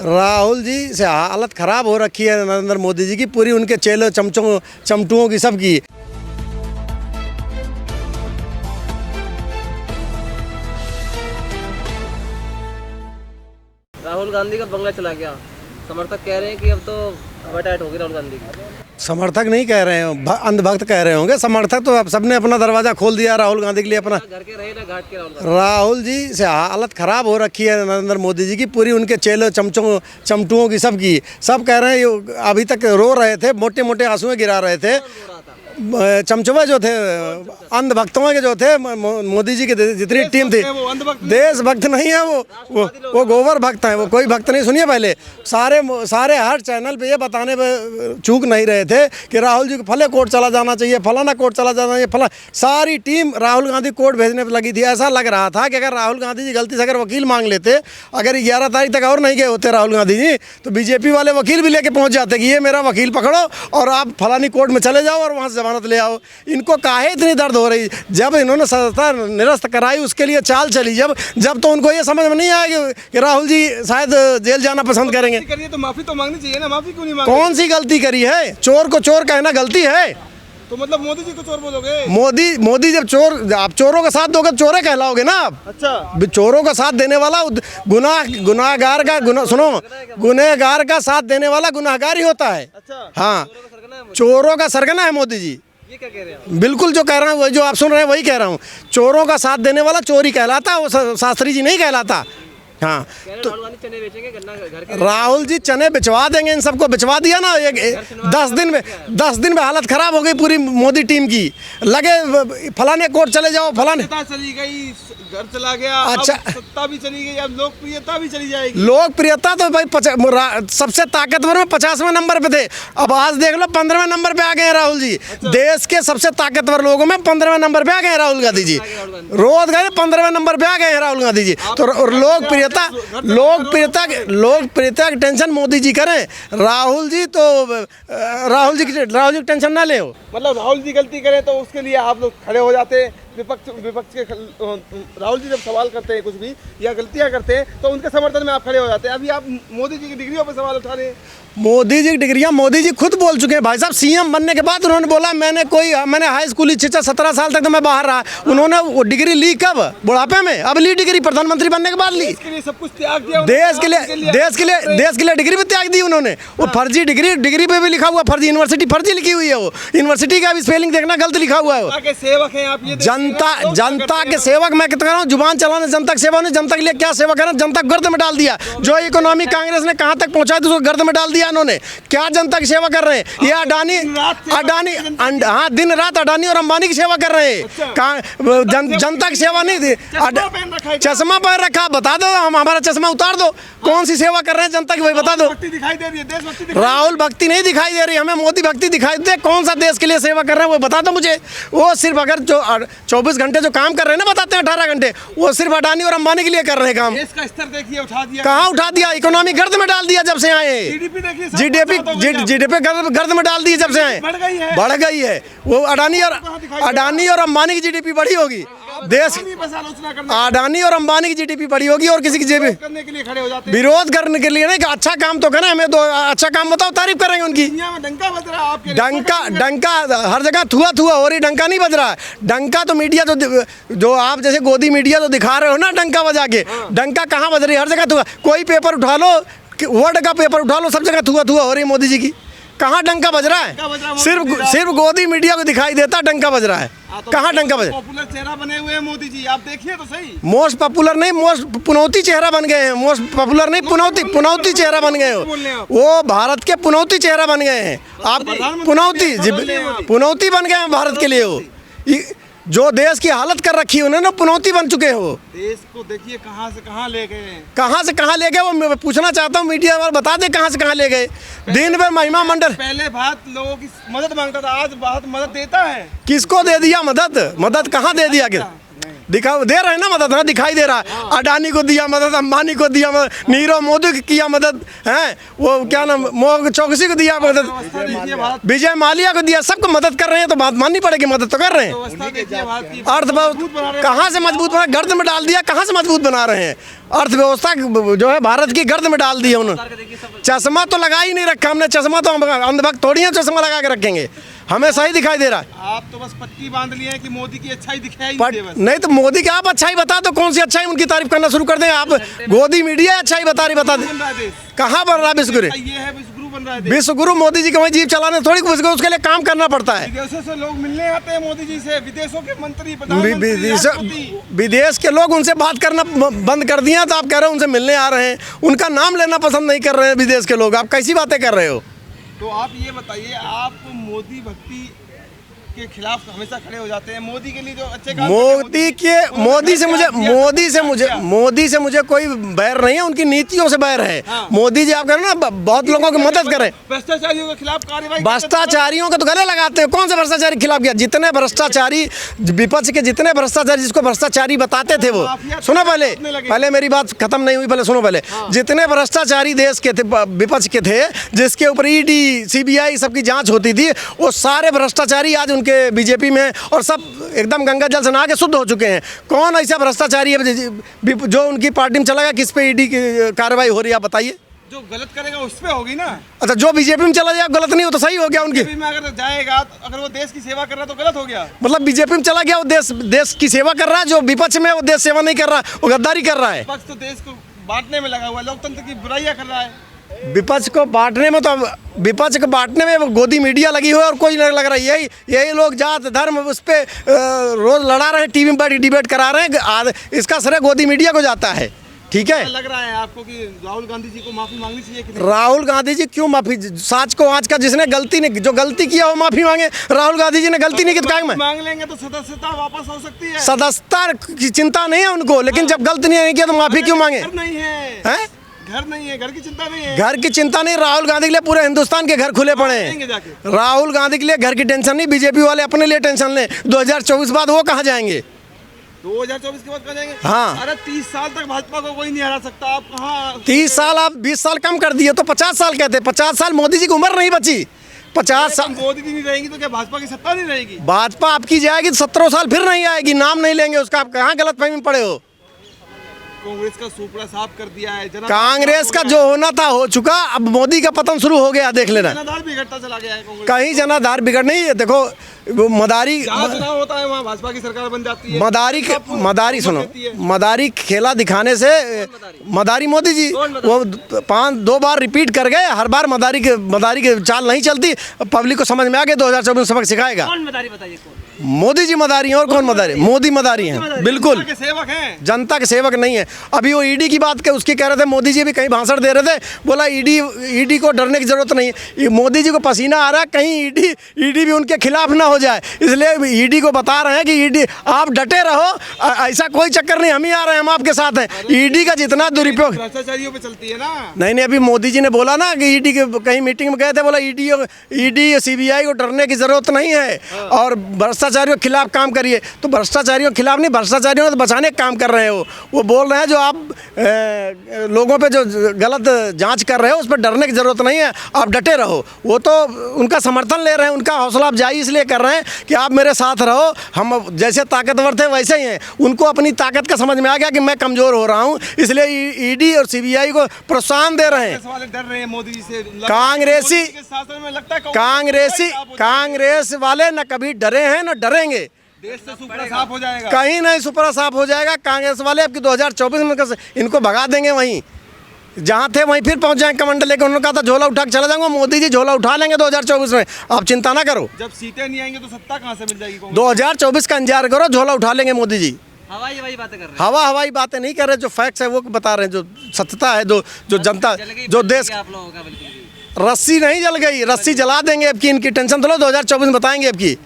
राहुल जी से हालत ख़राब हो रखी है नरेंद्र मोदी जी की, पूरी उनके चेलों चमचों चमटुओं की सबकी। राहुल गांधी का बंगला चला गया। समर्थक कह रहे हैं कि अब तो हवा टाइट होगी राहुल गांधी की। समर्थक नहीं कह रहे हैं, अंधभक्त कह रहे होंगे। समर्थक तो अब सबने अपना दरवाज़ा खोल दिया राहुल गांधी के लिए अपना। घर के रहे ना घाट के राहुल राहुल जी से हालत ख़राब हो रखी है नरेंद्र मोदी जी की, पूरी उनके चेलों चमचों चमटुओं की सबकी। सब कह रहे हैं, अभी तक रो रहे थे, मोटे मोटे आंसुएं गिरा रहे थे। चमचुआ जो थे, अंधभक्तों के जो थे, मोदी जी की जितनी टीम थी, देशभक्त नहीं है वो गोबर भक्त हैं। वो कोई भक्त नहीं। सुनिए, पहले सारे हर चैनल पे ये बताने पे चूक नहीं रहे थे कि राहुल जी को फले कोर्ट चला जाना चाहिए, फलाना कोर्ट चला जाना चाहिए, फला सारी टीम राहुल गांधी कोर्ट भेजने पर लगी थी। ऐसा लग रहा था कि अगर राहुल गांधी जी गलती से अगर वकील मांग लेते, अगर 11 तारीख तक और नहीं गए होते राहुल गांधी जी, तो बीजेपी वाले वकील भी लेके पहुंच जाते कि ये मेरा वकील पकड़ो और आप फलानी कोर्ट में चले जाओ और वहाँ से ले आओ। इनको काहे इतनी दर्द हो रही? जब इन्होंने सत्ता निरस्त कराई, उसके लिए चाल चली, जब तो उनको ये समझ में नहीं आया कि राहुल जी शायद जेल जाना पसंद करेंगे। तो माफी तो मांगनी चाहिए ना, माफी क्यों नहीं मांग? कौन सी गलती करी है? चोर को चोर कहना गलती है? तो मतलब मोदी जी को चोर बोलोगे? मोदी जब आप चोरों का साथ दोगे, चोरे कहलाओगे ना आप। अच्छा, चोरों का साथ देने वाला गुनाहगार का साथ देने वाला गुनाहगार ही होता है। अच्छा, हाँ, चोरों का सरगना है मोदी जी। ये क्या कह रहे हैं? बिल्कुल जो कह रहा हूँ, वही जो आप सुन रहे हैं वही कह रहा हूँ। चोरों का साथ देने वाला चोरी कहलाता, वो शास्त्री जी नहीं कहलाता। हाँ, तो राहुल गांधी चने बेचेंगे घर के। राहुल जी चने बिचवा देंगे, इन सबको बिचवा दिया ना। 10 दिन में हालत खराब हो गई पूरी मोदी टीम की। लगे फलाने कोर्ट चले जाओ, फलाने चली गई, घर चला गया। अच्छा, सत्ता भी चली गई, अब लोकप्रियता भी चली जाएगी। लोकप्रियता तो भाई सबसे ताकतवर में 50वें नंबर पे थे, अब आज देख लो 15वें नंबर पे आ गए राहुल जी। अच्छा। देश के सबसे ताकतवर लोगों में 15वें नंबर पे आ गए राहुल गांधी जी। रोज गए 15वें नंबर पे आ गए राहुल गांधी जी। तो लोकप्रियता की टेंशन मोदी जी करें, राहुल जी की टेंशन ना ले। मतलब राहुल जी गलती करें तो उसके लिए आप लोग खड़े हो जाते हैं। विपक्ष के राहुल जी जब सवाल करते हैं कुछ भी या गलतियां करते हैं तो उनके समर्थन में आप खड़े हो जाते हैं। अभी आप मोदी जी की डिग्रियों पर सवाल उठा रहे हैं। मोदी जी की डिग्रियां मोदी जी खुद बोल चुके हैं भाई साहब। सीएम बनने के बाद उन्होंने बोला मैंने हाई स्कूल शिक्षा 17 साल तक तो मैं बाहर रहा। उन्होंने वो डिग्री ली कब? बुढ़ापे में। अब ली डिग्री प्रधानमंत्री बनने के बाद ली। देश के लिए सब कुछ त्याग दिया। देश के लिए डिग्री भी त्याग दी उन्होंने। वो फर्जी डिग्री पे भी लिखा हुआ फर्जी, यूनिवर्सिटी फर्जी लिखी हुई है। वो यूनिवर्सिटी का भी स्पेलिंग देखना गलत लिखा हुआ है। सेवक हैं आप। ये जनता के सेवक मैं कह रहा हूँ। जुबान चलाने जनता की सेवा नहीं, जनता के लिए क्या सेवा करना। जनता को गर्द में डाल दिया। जो इकोनॉमी कांग्रेस ने कहाँ तक पहुँचाया उसको गर्द में डाल दिया इन्होंने। क्या जनता की सेवा कर रहे हैं? ये अडानी हाँ, दिन रात अडानी और अंबानी की सेवा कर रहे हैं। जनता की सेवा नहीं थी। चश्मा पहन रखा, बता दो, हमारा चश्मा उतार दो। कौन सी सेवा कर रहे हैं जनता की, वही बता दो। राहुल भक्ति नहीं दिखाई दे रही, हमें मोदी भक्ति दिखाई दे। कौन सा देश के लिए सेवा कर रहे हैं वो बता दो मुझे। वो सिर्फ अगर जो 24 घंटे जो काम कर रहे हैं ना, बताते हैं 18 घंटे, वो सिर्फ अडानी और अंबानी के लिए कर रहे हैं काम। देश का स्तर देखिए, उठा दिया। कहाँ उठा दिया? इकोनॉमी गर्द में डाल दिया जब से आए। जीडीपी गर्द में डाल दी जब से आए। बढ़ गई है। वो अडानी और अंबानी की जीडीपी बढ़ी होगी। देश अडानी और अंबानी की जीडीपी बढ़ी होगी और किसी की जीडीपी करने के लिए खड़े हो जाते हैं। विरोध करने के लिए नहीं कि अच्छा काम तो करें, हमें तो अच्छा काम बताओ, तारीफ करेंगे उनकी। डंका बज रहा है आपके। डंका हर जगह थुआ हो रही, डंका नहीं बज रहा है। डंका तो मीडिया जो आप जैसे गोदी मीडिया तो दिखा रहे हो ना डंका बजा के, डंका कहाँ बज रही है? हर जगह थुआ। कोई पेपर उठा लो, वर्ड का पेपर उठा लो, सब जगह थुआ हो रही है मोदी जी की। कहाँ डंका बज रहा है? सिर्फ गोदी मीडिया को दिखाई देता डंका बज रहा है। कहाँ डंका बज? पॉपुलर चेहरा बने हुए हैं मोदी जी, आप देखिए तो सही। मोस्ट पॉपुलर नहीं, मोस्ट पुनौती चेहरा बन गए हैं। मोस्ट पॉपुलर नहीं, पुनौती चेहरा बन गए हो। वो भारत के पुनौती चेहरा बन गए हैं। आप पुनौती बन गए हैं भारत के लिए। वो जो देश की हालत कर रखी है उन्होंने, पुनौती बन चुके हो। देश को देखिए कहाँ से कहाँ ले गए। कहाँ से कहाँ ले गए वो मैं पूछना चाहता हूँ। मीडिया वाले बता दे कहाँ से कहाँ ले गए। दिन भर महिमा मंडल। पहले बहुत लोगों की मदद मांगता था, आज बहुत मदद देता है। किसको दे दिया मदद? कहाँ दे दिया? दिखा दे रहे हैं ना मदद, ना दिखाई दे रहा है। अडानी को दिया मदद, अंबानी को दिया मदद, नीरव मोदी को किया मदद, हैं वो क्या नाम मोह चौकसी को दिया मदद, विजय माल्या को दिया, सबको मदद कर रहे हैं। तो बात माननी पड़ेगी, मदद तो कर रहे हैं। अर्थव्यवस्था कहाँ से मजबूत बना, गर्द में डाल दिया, कहाँ से मजबूत बना रहे हैं। अर्थव्यवस्था जो है भारत की गर्द में डाल दी है उन्होंने। चश्मा तो लगा ही नहीं रखा हमने, चश्मा तो हम अंधभक्त थोड़ी है चश्मा लगा के रखेंगे, हमें सही दिखाई दे रहा है। आप तो बस पट्टी बांध लिए हैं कि मोदी की अच्छाई दिखाई नहीं बस। नहीं तो मोदी की आप अच्छाई बता दो, कौन सी अच्छाई उनकी तारीफ करना शुरू कर दें आप। गोदी मीडिया अच्छाई बता रही, बता दे कहाँ बन रहा है विश्वगुरु। ये है विश्वगुरु बन रहा है। विश्वगुरु मोदी जी के वही जीव चलाने थोड़ी, उसके लिए काम करना पड़ता है। विदेशों से लोग मिलने आते हैं मोदी जी से, विदेशों के मंत्री, प्रधानमंत्री, विदेश के लोग उनसे बात करना बंद कर दिया, तो आप कह रहे हो उनसे मिलने आ रहे हैं, उनका नाम लेना पसंद नहीं कर रहे हैं विदेश के लोग। आप कैसी बातें कर रहे हो। तो आप ये बताइए, आप मोदी भक्ति के खिलाफ हमेशा खड़े हो जाते हैं, मोदी के लिए जो अच्छे काम मोदी से मुझे कोई बैर नहीं है, उनकी नीतियों से बैर है। हाँ। मोदी जी आप कह रहे हो ना बहुत लोगों की मदद करें, भ्रष्टाचारियों के खिलाफ कार्रवाई, भ्रष्टाचारियों के तो गले लगाते हैं। कौन से भ्रष्टाचारी के खिलाफ किया? जितने भ्रष्टाचारी विपक्ष के, जितने भ्रष्टाचारी जिसको भ्रष्टाचारी बताते थे वो, सुनो पहले मेरी बात खत्म नहीं हुई, पहले सुनो पहले। जितने भ्रष्टाचारी देश के थे, विपक्ष के थे, जिसके ऊपर ईडी सीबीआई सबकी जांच होती थी, वो सारे भ्रष्टाचारी आज उनके बीजेपी में और सब एकदम गंगा जल से नहा के शुद्ध हो चुके हैं। कौन ऐसा भ्रष्टाचारी है जो उनकी पार्टी में चला गया, किस पे ईडी की कार्रवाई हो रही है आप बताइए। जो गलत करेगा उस पे होगी ना। अच्छा, जो बीजेपी में चला जाए गलत नहीं हो तो सही हो गया उनकी। बीजेपी में अगर जाएगा तो अगर वो देश की सेवा कर रहा है तो गलत हो गया। मतलब बीजेपी में चला गया वो देश की सेवा कर रहा है, जो विपक्ष में वो देश सेवा नहीं कर रहा, वो गद्दारी कर रहा है। विपक्ष तो देश को बांटने में लगा हुआ है, लोकतंत्र की बुराइयां कर रहा है। विपक्ष को बांटने में, तो विपक्ष को बांटने में गोदी मीडिया लगी हुई है और कोई नहीं लग रहा है। यही लोग जात धर्म उस पर रोज लड़ा रहे हैं, टीवी में बैठ डिबेट करा रहे हैं, इसका श्रेय गोदी मीडिया को जाता है। ठीक है, लग रहा है आपको कि राहुल गांधी जी को माफी मांगनी चाहिए कि नहीं? राहुल गांधी जी क्यों माफी, साच को आँच का, जिसने गलती नहीं, जो गलती किया वो माफी मांगे। राहुल गांधी जी ने गलती नहीं की तो क्या मांग लेंगे तो सदस्यता वापस हो सकती है। सदस्यता की चिंता नहीं है उनको, लेकिन जब गलती नहीं किया तो माफी क्यों मांगे। नहीं है, घर नहीं है, घर की चिंता नहीं है। घर की चिंता नहीं, राहुल गांधी के लिए पूरे हिंदुस्तान के घर खुले पड़े हैं। राहुल गांधी के लिए घर की टेंशन नहीं, बीजेपी वाले अपने लिए टेंशन लें। 2024 बाद वो कहाँ जाएंगे? 2024 के बाद कहाँ जाएंगे? हाँ, अरे 30 साल तक भाजपा को कोई नहीं हरा सकता। आप कहाँ 30 साल, आप 20 साल कम कर दिए तो 50 साल कहते। 50 साल मोदी जी की उम्र नहीं बची। 50 साल मोदी जी नहीं रहेंगी तो क्या भाजपा की सत्ता नहीं रहेगी? भाजपा आपकी जाएगी तो 17 साल फिर नहीं आएगी, नाम नहीं लेंगे उसका। आप कहाँ गलतफहमी में पड़े हो। कांग्रेस का सुपड़ा साफ कर दिया है। कांग्रेस का जो होना था हो चुका, अब मोदी का पतन शुरू हो गया, देख लेना। जनाधार बिगड़ता चला गया है कांग्रेस। कहीं जनाधार बिगड़ नहीं है। देखो मदारी, चुनाव होता है वहाँ भाजपा की सरकार बन जाती है। मदारी सुनो, मदारी खेला दिखाने से, मदारी मोदी जी वो 2 बार रिपीट कर गए, हर बार मदारी के चाल नहीं चलती। पब्लिक को समझ में आ गया, 2024 में सबक सिखाएगा। कौन मदारी बताइए? मोदी जी मदारी हैं। और कौन मदारी? मोदी मदारी हैं, बिल्कुल सेवक हैं, जनता के सेवक नहीं है। अभी वो ईडी की बात उसकी कह रहे थे, मोदी जी भी कहीं भाषण दे रहे थे, बोला ईडी को डरने की जरूरत नहीं है। मोदी जी को पसीना आ रहा है कहीं ईडी भी उनके खिलाफ ना हो जाए, इसलिए ईडी को बता रहे हैं कि ईडी आप डटे रहो, ऐसा कोई चक्कर नहीं, हम ही आ रहे हैं, हम आपके साथ हैं। ईडी का जितना दुरुपयोग भ्रष्टाचारियों पे चलती है ना। नहीं, अभी मोदी जी ने बोला ना कि ईडी के कहीं मीटिंग में गए थे, बोला ईडी सीबीआई को डरने की जरूरत नहीं है और भ्रष्टाचारियों के खिलाफ काम करिए। तो भ्रष्टाचारियों के खिलाफ नहीं, भ्रष्टाचारियों को तो बचाने का काम कर रहे हो। वो बोल रहे हैं जो आप लोगों पे जो गलत जांच कर रहे हो उस पर डरने की जरूरत नहीं है, आप डटे रहो। वो तो उनका समर्थन ले रहे हैं, उनका हौसला अफजाई इसलिए कर रहे हैं कि आप मेरे साथ रहो, हम जैसे ताकतवर थे वैसे ही हैं। उनको अपनी ताकत का समझ में आ गया कि मैं कमज़ोर हो रहा हूँ, इसलिए ईडी और सीबीआई को प्रोत्साहन दे रहे हैं। डर रहे हैं मोदी जी से। कांग्रेस वाले न कभी डरे हैं न डरेंगे। देश से सुपड़ा साफ हो जाएगा, कहीं नहीं सुपड़ा साफ हो जाएगा। कांग्रेस वाले अब की 2024 में इनको भगा देंगे, वहीं जहाँ थे वहीं फिर पहुँच जाएंगे कमंडल लेकर। उन्होंने कहा था झोला उठा के चला जाऊंगा, मोदी जी झोला उठा लेंगे 2024 में, आप चिंता ना करो। जब सीटें नहीं आएंगी तो सत्ता कहाँ से मिल जाएगी? 2024 का इंतजार करो, झोला उठा लेंगे मोदी जी। हवाई बातें कर रहे हैं। हवाई बातें नहीं कर रहे, जो फैक्ट्स है वो बता रहे हैं, जो सत्यता है, जो जनता, जो देश। आप लोगों का बिल्कुल रस्सी नहीं जल गई, रस्सी जला देंगे अब की, इनकी टेंशन तो लो, 2024 में बताएंगे अब की।